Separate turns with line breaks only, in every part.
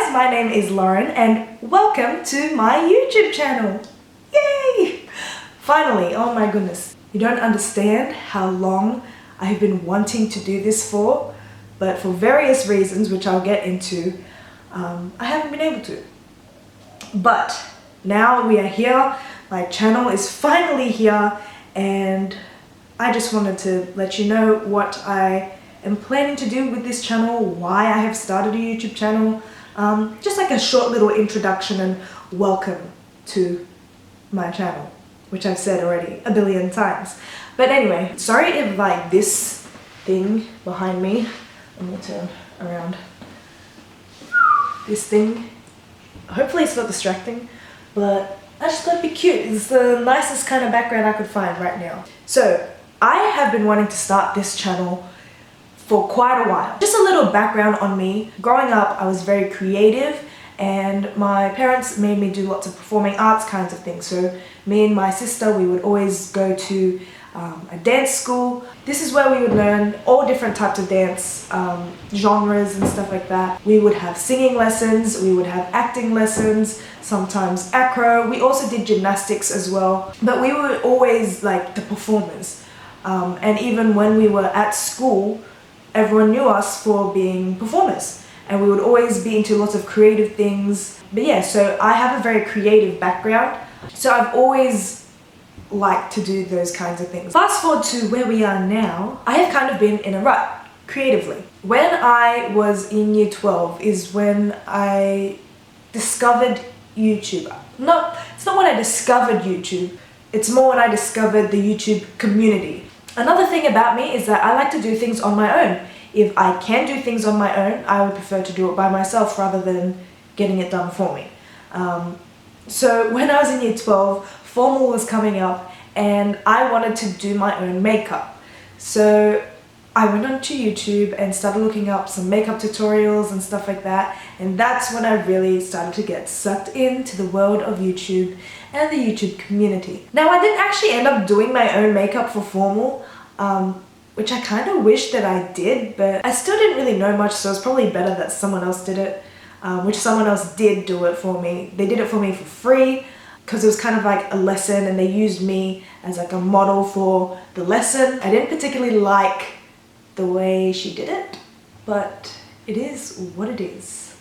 guys, my name is Lauren and welcome to my YouTube channel. Yay! Finally, oh my goodness. You don't understand how long I have been wanting to do this for, but for various reasons, which I'll get into, I haven't been able to. But now we are here, my channel is finally here, and I just wanted to let you know what I am planning to do with this channel, why I have started a YouTube channel, just like a short little introduction and welcome to my channel, which I've said already a billion times. But anyway, sorry if like this thing behind me, let me turn around, this thing, hopefully it's not distracting, but I just thought it'd be cute. It's the nicest kind of background I could find right now. So I have been wanting to start this channel for quite a while. Just a little background on me. Growing up, I was very creative and my parents made me do lots of performing arts kinds of things. So me and my sister, we would always go to a dance school. This is where we would learn all different types of dance genres and stuff like that. We would have singing lessons, we would have acting lessons, sometimes acro. We also did gymnastics as well, but we were always like the performers. And even when we were at school, everyone knew us for being performers, and we would always be into lots of creative things. But yeah, so I have a very creative background, so I've always liked to do those kinds of things. Fast forward to where we are now, I have kind of been in a rut creatively. When I was in year 12 is when I discovered YouTube. It's not when I discovered YouTube, it's more when I discovered the YouTube community. Another thing about me is that I like to do things on my own. If I can do things on my own, I would prefer to do it by myself rather than getting it done for me. So when I was in year 12, formal was coming up and I wanted to do my own makeup. So I went onto YouTube and started looking up some makeup tutorials and stuff like that, and that's when I really started to get sucked into the world of YouTube and the YouTube community. Now, I didn't actually end up doing my own makeup for formal, which I kind of wish that I did, but I still didn't really know much, so it's probably better that someone else did it, which someone else did do it for me. They did it for me for free because it was kind of like a lesson and they used me as like a model for the lesson. I didn't particularly like the way she did it, but it is what it is.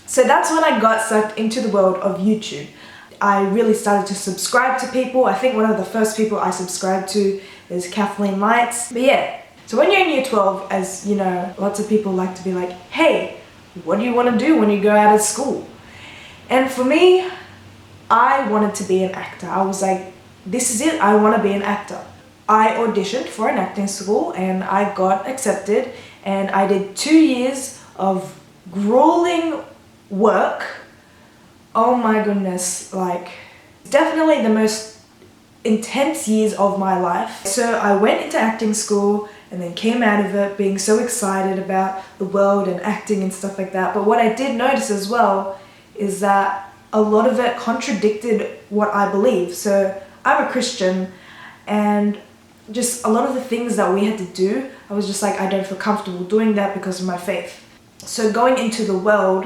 So that's when I got sucked into the world of YouTube. I really started to subscribe to people. I think one of the first people I subscribed to is Kathleen Lights. But yeah, so when you're in year 12, as you know, lots of people like to be like, hey, what do you want to do when you go out of school? And for me, I wanted to be an actor. I was like, this is it, I want to be an actor. I auditioned for an acting school and I got accepted, and I did 2 years of grueling work. Oh my goodness, like definitely the most intense years of my life. So I went into acting school and then came out of it being so excited about the world and acting and stuff like that. But what I did notice as well is that a lot of it contradicted what I believe. So I'm a Christian, and just a lot of the things that we had to do, I was just like, I don't feel comfortable doing that because of my faith. So going into the world,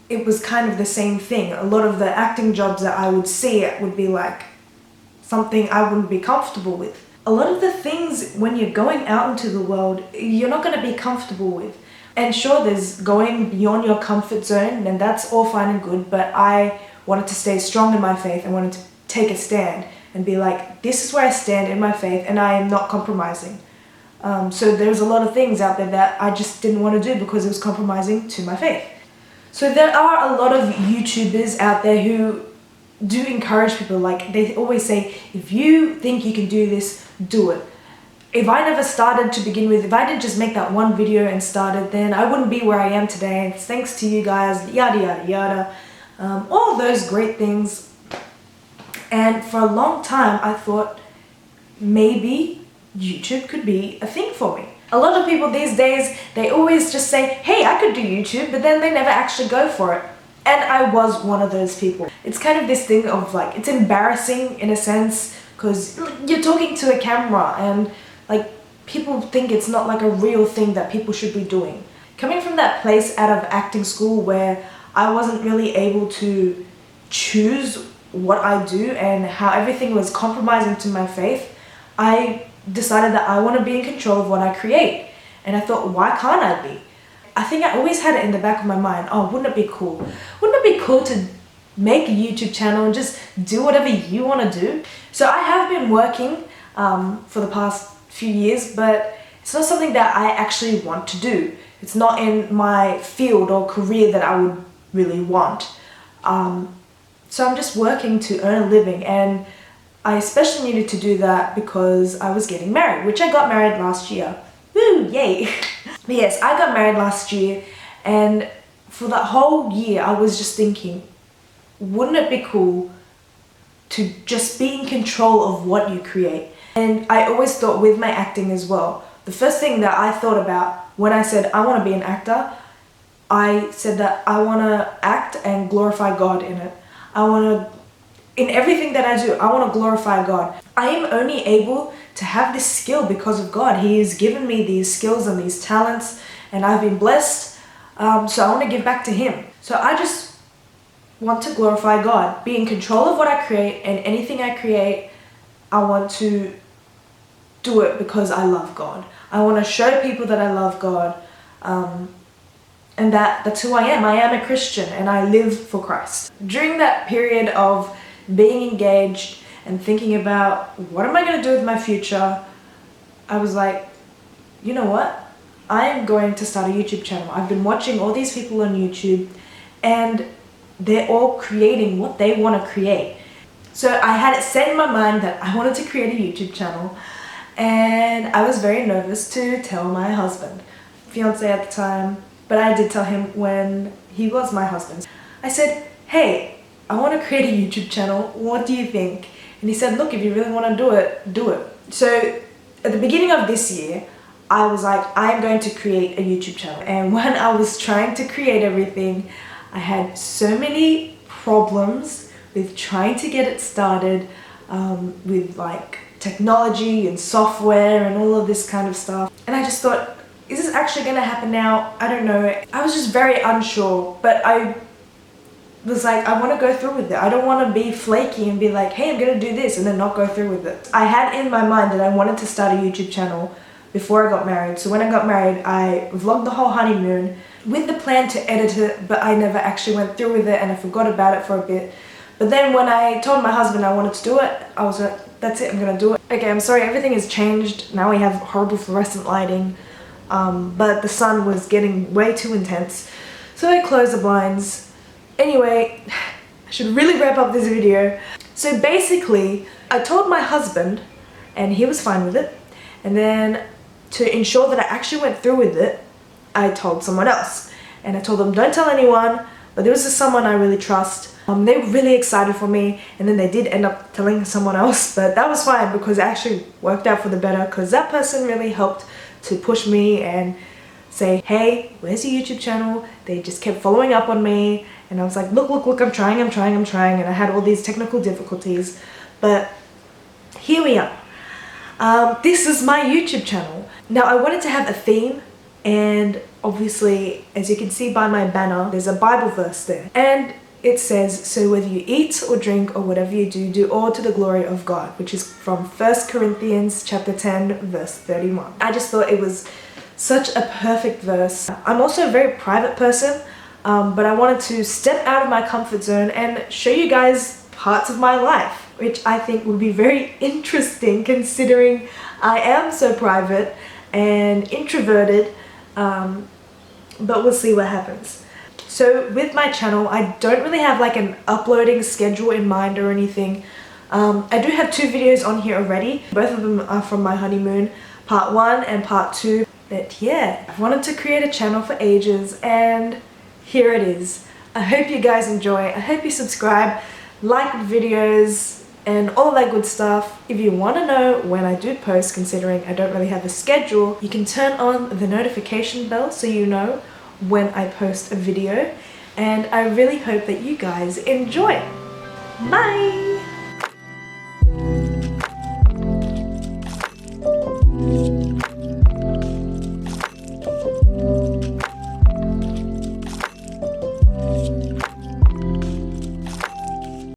it was kind of the same thing. A lot of the acting jobs that I would see would be like something I wouldn't be comfortable with. A lot of the things when you're going out into the world, you're not going to be comfortable with. And sure, there's going beyond your comfort zone, and that's all fine and good, but I wanted to stay strong in my faith. I wanted to take a stand and be like, this is where I stand in my faith and I am not compromising. So there's a lot of things out there that I just didn't want to do because it was compromising to my faith. So there are a lot of YouTubers out there who do encourage people. Like they always say, if you think you can do this, do it. If I never started to begin with, if I didn't just make that one video and started, then I wouldn't be where I am today. It's thanks to you guys, yada yada yada. All those great things. And for a long time, I thought maybe YouTube could be a thing for me. A lot of people these days, they always just say, hey, I could do YouTube, but then they never actually go for it. And I was one of those people. It's kind of this thing of like, it's embarrassing in a sense, because you're talking to a camera and like people think it's not like a real thing that people should be doing. Coming from that place out of acting school where I wasn't really able to choose what I do and how everything was compromising to my faith, I decided that I want to be in control of what I create. And I thought, why can't I be? I think I always had it in the back of my mind, oh, wouldn't it be cool? Wouldn't it be cool to make a YouTube channel and just do whatever you want to do? So I have been working for the past few years, but it's not something that I actually want to do. It's not in my field or career that I would really want. So I'm just working to earn a living, and I especially needed to do that because I was getting married, which I got married last year. Woo, yay! But yes, I got married last year, and for that whole year I was just thinking, wouldn't it be cool to just be in control of what you create? And I always thought with my acting as well, the first thing that I thought about when I said I want to be an actor, I said that I want to act and glorify God in it. In everything that I do, I want to glorify God. I am only able to have this skill because of God. He has given me these skills and these talents, and I've been blessed, so I want to give back to Him. So I just want to glorify God, be in control of what I create, and anything I create, I want to do it because I love God. I want to show people that I love God, and that's who I am. I am a Christian and I live for Christ. During that period of being engaged and thinking about what am I going to do with my future, I was like, you know what? I am going to start a YouTube channel. I've been watching all these people on YouTube and they're all creating what they want to create. So I had it set in my mind that I wanted to create a YouTube channel, and I was very nervous to tell my husband, fiance at the time, but I did tell him when he was my husband. I said, hey, I want to create a YouTube channel, what do you think? And he said, look, if you really want to do it, do it. So at the beginning of this year, I was like, I'm going to create a YouTube channel. And when I was trying to create everything, I had so many problems with trying to get it started, with like technology and software and all of this kind of stuff. And I just thought, is this actually going to happen now? I don't know. I was just very unsure, but I was like, I want to go through with it. I don't want to be flaky and be like, hey, I'm going to do this and then not go through with it. I had in my mind that I wanted to start a YouTube channel before I got married. So when I got married, I vlogged the whole honeymoon with the plan to edit it, but I never actually went through with it and I forgot about it for a bit. But then when I told my husband I wanted to do it, I was like, that's it, I'm gonna do it. Okay, I'm sorry, everything has changed. Now we have horrible fluorescent lighting, but the sun was getting way too intense. So I closed the blinds. Anyway, I should really wrap up this video. So basically, I told my husband and he was fine with it. And then to ensure that I actually went through with it, I told someone else. And I told them, don't tell anyone, but there was just someone I really trust. They were really excited for me, and then they did end up telling someone else, but that was fine because it actually worked out for the better, because that person really helped to push me and say, hey, where's your YouTube channel? They just kept following up on me, and I was like, look, I'm trying, and I had all these technical difficulties, but here we are. This is my YouTube channel. Now I wanted to have a theme, and obviously, as you can see by my banner, there's a Bible verse there. And it says, so whether you eat or drink or whatever you do, do all to the glory of God, which is from 1 Corinthians chapter 10, verse 31. I just thought it was such a perfect verse. I'm also a very private person, but I wanted to step out of my comfort zone and show you guys parts of my life, which I think would be very interesting considering I am so private and introverted, but we'll see what happens. So with my channel, I don't really have like an uploading schedule in mind or anything. I do have 2 videos on here already. Both of them are from my honeymoon, part 1 and part 2. But yeah, I've wanted to create a channel for ages, and here it is. I hope you guys enjoy. I hope you subscribe, like the videos, and all that good stuff. If you want to know when I do post, considering I don't really have a schedule, you can turn on the notification bell so you know when I post a video, and I really hope that you guys enjoy. Bye!